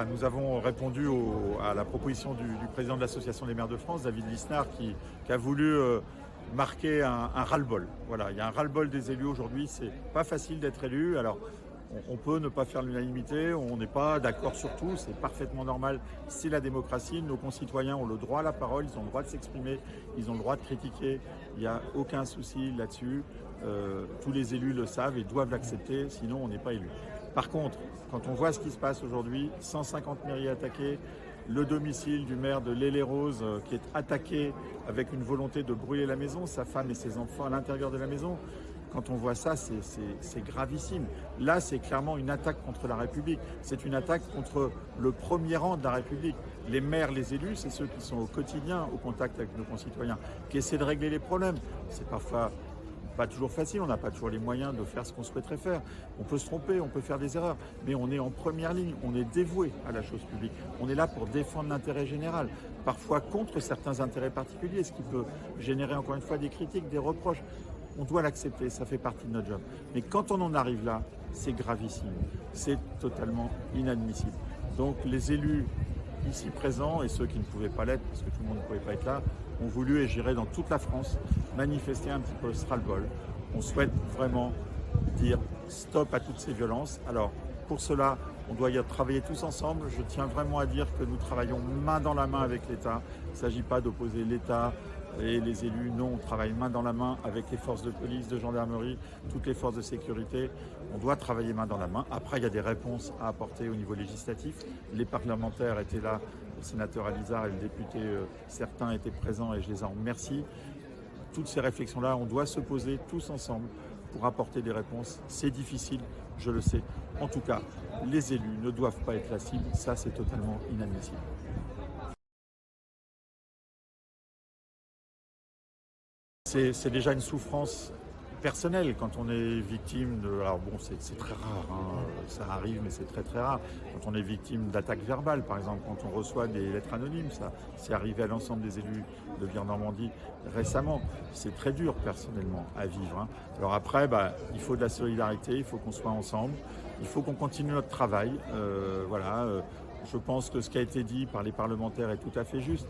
Nous avons répondu à la proposition du président de l'Association des maires de France, David Lisnard, qui a voulu marquer un ras-le-bol. Voilà, il y a un ras-le-bol des élus aujourd'hui, c'est pas facile d'être élu. Alors, on peut ne pas faire l'unanimité, on n'est pas d'accord sur tout, c'est parfaitement normal, c'est la démocratie, nos concitoyens ont le droit à la parole, ils ont le droit de s'exprimer, ils ont le droit de critiquer, il n'y a aucun souci là-dessus, tous les élus le savent et doivent l'accepter, sinon on n'est pas élu. Par contre, quand on voit ce qui se passe aujourd'hui, 150 mairies attaquées, le domicile du maire de l'Haye-les-Roses qui est attaqué avec une volonté de brûler la maison, sa femme et ses enfants à l'intérieur de la maison. Quand on voit ça, c'est gravissime. Là, c'est clairement une attaque contre la République. C'est une attaque contre le premier rang de la République. Les maires, les élus, c'est ceux qui sont au quotidien, au contact avec nos concitoyens, qui essaient de régler les problèmes. C'est parfois pas toujours facile, on n'a pas toujours les moyens de faire ce qu'on souhaiterait faire. On peut se tromper, on peut faire des erreurs, mais on est en première ligne, on est dévoué à la chose publique. On est là pour défendre l'intérêt général, parfois contre certains intérêts particuliers, ce qui peut générer encore une fois des critiques, des reproches. On doit l'accepter, ça fait partie de notre job. Mais quand on en arrive là, c'est gravissime, c'est totalement inadmissible. Donc les élus ici présents et ceux qui ne pouvaient pas l'être, parce que tout le monde ne pouvait pas être là, ont voulu, et j'irai dans toute la France, manifester un petit peu ce ras-le-bol. On souhaite vraiment dire stop à toutes ces violences. Alors, pour cela, on doit y travailler tous ensemble. Je tiens vraiment à dire que nous travaillons main dans la main avec l'État. Il ne s'agit pas d'opposer l'État et les élus. Non, on travaille main dans la main avec les forces de police, de gendarmerie, toutes les forces de sécurité. On doit travailler main dans la main. Après, il y a des réponses à apporter au niveau législatif. Les parlementaires étaient là, le sénateur Alizard et le député, certains étaient présents et je les en remercie. Toutes ces réflexions-là, on doit se poser tous ensemble pour apporter des réponses. C'est difficile, je le sais. En tout cas, les élus ne doivent pas être la cible. Ça, c'est totalement inadmissible. C'est déjà une souffrance personnelle quand on est victime de... Alors bon, c'est très rare, hein, ça arrive, mais c'est très très rare. Quand on est victime d'attaques verbales, par exemple, quand on reçoit des lettres anonymes, ça c'est arrivé à l'ensemble des élus de Vire-Normandie récemment. C'est très dur personnellement à vivre. Hein. Alors après, il faut de la solidarité, il faut qu'on soit ensemble, il faut qu'on continue notre travail. Je pense que ce qui a été dit par les parlementaires est tout à fait juste.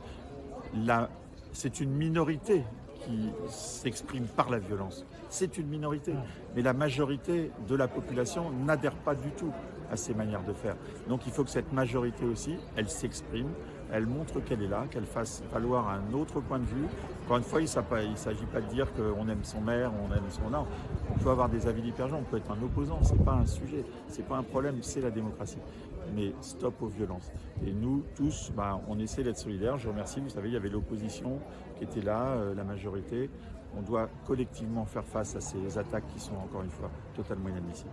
C'est une minorité qui s'exprime par la violence. C'est une minorité. Mais la majorité de la population n'adhère pas du tout à ces manières de faire. Donc il faut que cette majorité aussi, elle s'exprime, elle montre qu'elle est là, qu'elle fasse valoir un autre point de vue. Encore une fois, il ne s'agit pas de dire qu'on aime son maire, on aime son... Non, on peut avoir des avis divergents, on peut être un opposant, c'est pas un sujet, c'est pas un problème, c'est la démocratie. Mais stop aux violences. Et nous, tous, on essaie d'être solidaires. Je remercie, vous savez, il y avait l'opposition qui était là, la majorité. On doit collectivement faire face à ces attaques qui sont, encore une fois, totalement inadmissibles.